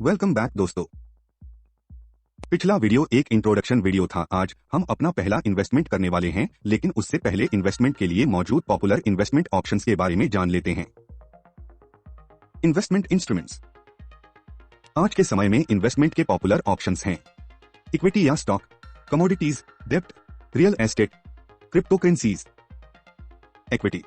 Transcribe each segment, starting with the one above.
Welcome back दोस्तों। पिछला video एक इंट्रोडक्शन वीडियो था। आज हम अपना पहला इन्वेस्टमेंट करने वाले हैं, लेकिन उससे पहले इन्वेस्टमेंट के लिए मौजूद पॉपुलर इन्वेस्टमेंट ऑप्शंस के बारे में जान लेते हैं। Investment instruments. आज के समय में इन्वेस्टमेंट के पॉपुलर ऑप्शंस हैं इक्विटी या स्टॉक, कमोडिटीज, डेब्ट, रियल एस्टेट, क्रिप्टोकरेंसीज। इक्विटी।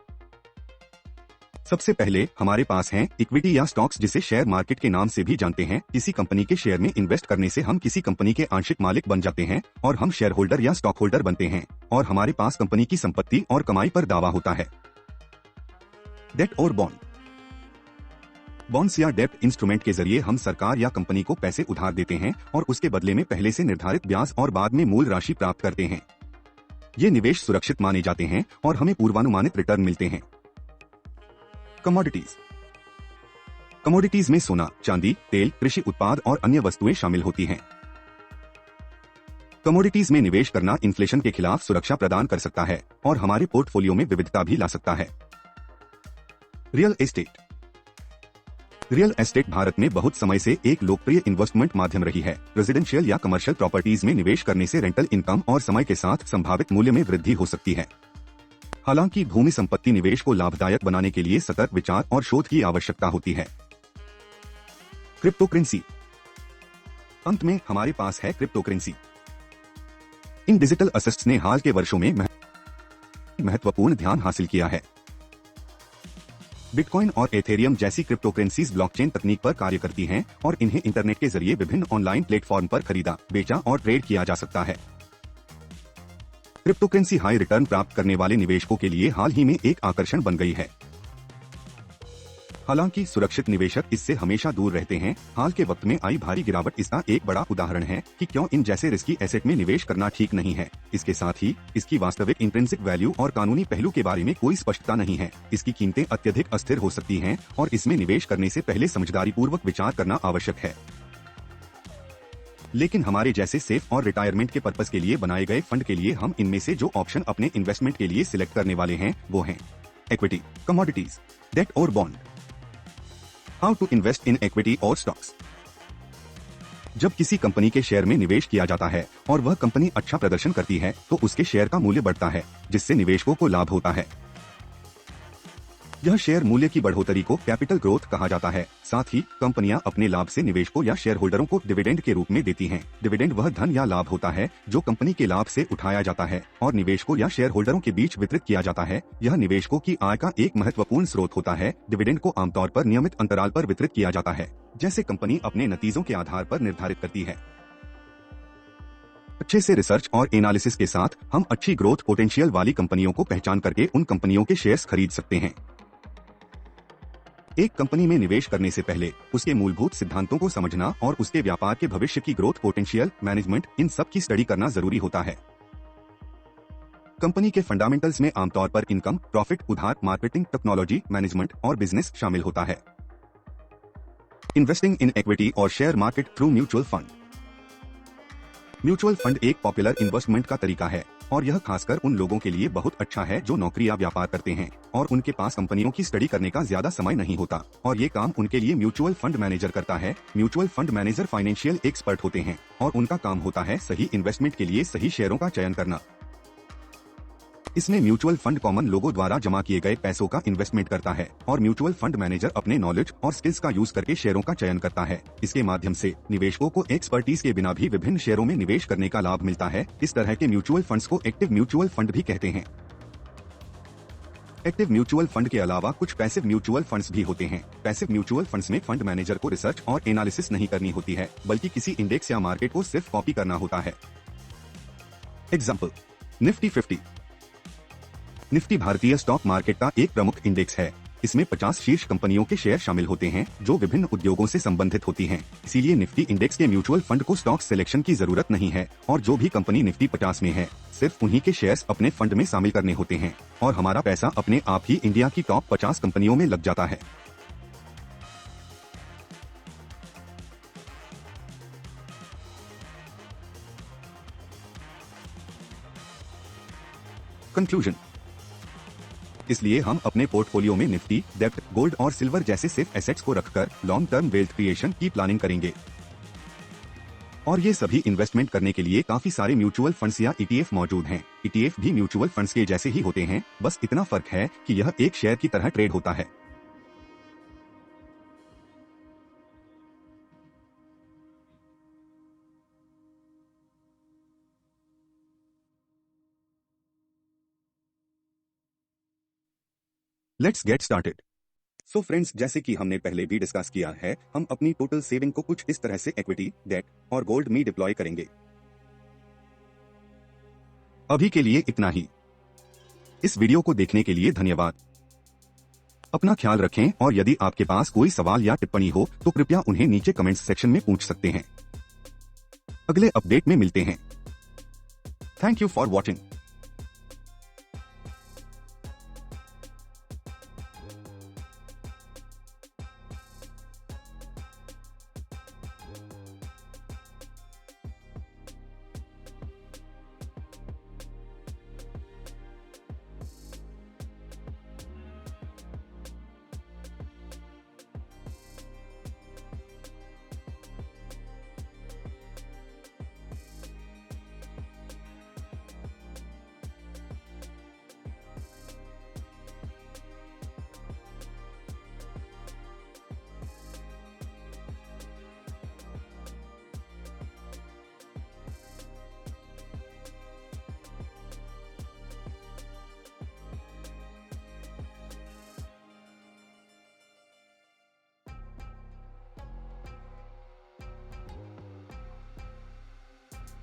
सबसे पहले हमारे पास हैं इक्विटी या स्टॉक्स, जिसे शेयर मार्केट के नाम से भी जानते हैं। किसी कंपनी के शेयर में इन्वेस्ट करने से हम किसी कंपनी के आंशिक मालिक बन जाते हैं और हम शेयर होल्डर या स्टॉक होल्डर बनते हैं और हमारे पास कंपनी की संपत्ति और कमाई पर दावा होता है। डेट और बॉन्ड। बॉन्ड्स या डेब्ट इंस्ट्रूमेंट के जरिए हम सरकार या कंपनी को पैसे उधार देते हैं और उसके बदले में पहले से निर्धारित ब्याज और बाद में मूल राशि प्राप्त करते हैं। ये निवेश सुरक्षित माने जाते हैं और हमें पूर्वानुमानित रिटर्न मिलते हैं। कमोडिटीज। कमोडिटीज में सोना, चांदी, तेल, कृषि उत्पाद और अन्य वस्तुएं शामिल होती हैं। कमोडिटीज में निवेश करना इन्फ्लेशन के खिलाफ सुरक्षा प्रदान कर सकता है और हमारे पोर्टफोलियो में विविधता भी ला सकता है। Real estate. Real estate Bharat में बहुत समय से एक लोकप्रिय इन्वेस्टमेंट माध्यम रही है। रेजिडेंशियल या कमर्शियल प्रॉपर्टीज में निवेश करने से रेंटल इनकम और समय के साथ संभावित मूल्य में वृद्धि हो सकती है। हालांकि भूमि संपत्ति निवेश को लाभदायक बनाने के लिए सतर्क विचार और शोध की आवश्यकता होती है। क्रिप्टोकरेंसी। अंत में हमारे पास है क्रिप्टोकरेंसी। इन डिजिटल असेट्स ने हाल के वर्षों में महत्वपूर्ण ध्यान हासिल किया है। बिटकॉइन और एथेरियम जैसी क्रिप्टोकरेंसीज ब्लॉकचेन तकनीक पर कार्य करती हैं और इन्हें इंटरनेट के जरिए विभिन्न ऑनलाइन प्लेटफॉर्म पर खरीदा, बेचा और ट्रेड किया जा सकता है। क्रिप्टोकरेंसी हाई रिटर्न प्राप्त करने वाले निवेशकों के लिए हाल ही में एक आकर्षण बन गई है। हालांकि सुरक्षित निवेशक इससे हमेशा दूर रहते हैं। हाल के वक्त में आई भारी गिरावट इसका एक बड़ा उदाहरण है कि क्यों इन जैसे रिस्की एसेट में निवेश करना ठीक नहीं है। इसके साथ ही इसकी वास्तविक इंट्रिंसिक वैल्यू और कानूनी पहलू के बारे में कोई स्पष्टता नहीं है। इसकी कीमतें अत्यधिक अस्थिर हो सकती हैं और इसमें निवेश करने से पहले समझदारी पूर्वक विचार करना आवश्यक है। लेकिन हमारे जैसे सेफ और रिटायरमेंट के पर्पस के लिए बनाए गए फंड के लिए हम इनमें से जो ऑप्शन अपने इन्वेस्टमेंट के लिए सिलेक्ट करने वाले हैं वो हैं इक्विटी, कमोडिटीज, डेट और bond. How to invest in equity और स्टॉक्स। जब किसी कंपनी के शेयर में निवेश किया जाता है और वह कंपनी अच्छा प्रदर्शन करती है तो उसके शेयर का मूल्य बढ़ता है, जिससे निवेशकों को लाभ होता है। यह शेयर मूल्य की बढ़ोतरी को कैपिटल ग्रोथ कहा जाता है। साथ ही कंपनियां अपने लाभ से निवेशकों या शेयर होल्डरों को डिविडेंड के रूप में देती हैं। डिविडेंड वह धन या लाभ होता है जो कंपनी के लाभ से उठाया जाता है और निवेशकों या शेयर होल्डरों के बीच वितरित किया जाता है। यह निवेशकों की आय का एक महत्वपूर्ण स्रोत होता है। डिविडेंड को आमतौर पर नियमित अंतराल पर वितरित किया जाता है, जैसे कंपनी अपने नतीजों के आधार पर निर्धारित करती है। अच्छे से रिसर्च और एनालिसिस के साथ हम अच्छी ग्रोथ पोटेंशियल वाली कंपनियों को पहचान करके उन कंपनियों के शेयर्स खरीद सकते हैं। एक कंपनी में निवेश करने से पहले उसके मूलभूत सिद्धांतों को समझना और उसके व्यापार के भविष्य की ग्रोथ पोटेंशियल, मैनेजमेंट, इन सब की स्टडी करना जरूरी होता है। कंपनी के फंडामेंटल्स में आमतौर पर इनकम, प्रॉफिट, उधार, मार्केटिंग, टेक्नोलॉजी, मैनेजमेंट और बिजनेस शामिल होता है। इन्वेस्टिंग इन इक्विटी और share market through mutual fund. Mutual fund एक पॉपुलर इन्वेस्टमेंट का तरीका है और यह खासकर उन लोगों के लिए बहुत अच्छा है जो नौकरी या व्यापार करते हैं और उनके पास कंपनियों की स्टडी करने का ज्यादा समय नहीं होता और ये काम उनके लिए म्यूचुअल फंड मैनेजर करता है। Mutual fund manager financial expert होते हैं और उनका काम होता है सही इन्वेस्टमेंट के लिए सही शेयरों का चयन करना। इसमें म्यूचुअल फंड कॉमन लोगों द्वारा जमा किए गए पैसों का इन्वेस्टमेंट करता है और म्यूचुअल फंड मैनेजर अपने नॉलेज और स्किल्स का यूज करके शेयरों का चयन करता है। इसके माध्यम से निवेशकों को एक्सपर्टीज के बिना भी विभिन्न शेयरों में निवेश करने का लाभ मिलता है। इस तरह के म्यूचुअल फंड्स को एक्टिव म्यूचुअल फंड भी कहते हैं। एक्टिव म्यूचुअल फंड के अलावा कुछ पैसिव म्यूचुअल फंड्स भी होते हैं। पैसिव म्यूचुअल फंड्स में फंड मैनेजर को रिसर्च और एनालिसिस नहीं करनी होती है, बल्कि किसी इंडेक्स या मार्केट को सिर्फ कॉपी करना होता है। Example, Nifty 50। निफ्टी भारतीय स्टॉक मार्केट का एक प्रमुख इंडेक्स है। इसमें 50 शीर्ष कंपनियों के शेयर शामिल होते हैं जो विभिन्न उद्योगों से संबंधित होती हैं। इसीलिए निफ्टी इंडेक्स के म्यूचुअल फंड को स्टॉक सिलेक्शन की जरूरत नहीं है और जो भी कंपनी निफ्टी 50 में है सिर्फ उन्हीं के शेयर्स अपने फंड में शामिल करने होते हैं और हमारा पैसा अपने आप ही इंडिया की टॉप 50 कंपनियों में लग जाता है। कंक्लूजन। इसलिए हम अपने पोर्टफोलियो में निफ्टी, डेब्ट, गोल्ड और सिल्वर जैसे सेफ एसेट्स को रखकर लॉन्ग टर्म वेल्थ क्रिएशन की प्लानिंग करेंगे। और ये सभी इन्वेस्टमेंट करने के लिए काफी सारे म्यूचुअल फंड्स या ETF मौजूद हैं। ETF भी म्यूचुअल फंड्स के जैसे ही होते हैं, बस इतना फर्क है कि यह एक शेयर की तरह ट्रेड होता है। Let's get started. So friends, जैसे कि हमने पहले भी डिस्कस किया है, हम अपनी टोटल सेविंग को कुछ इस तरह से इक्विटी, डेट और गोल्ड में डिप्लॉय करेंगे। अभी के लिए इतना ही। इस वीडियो को देखने के लिए धन्यवाद। अपना ख्याल रखें और यदि आपके पास कोई सवाल या टिप्पणी हो तो कृपया उन्हें नीचे कमेंट्स सेक्शन में पूछ सकते हैं। अगले अपडेट में मिलते हैं। Thank you for watching.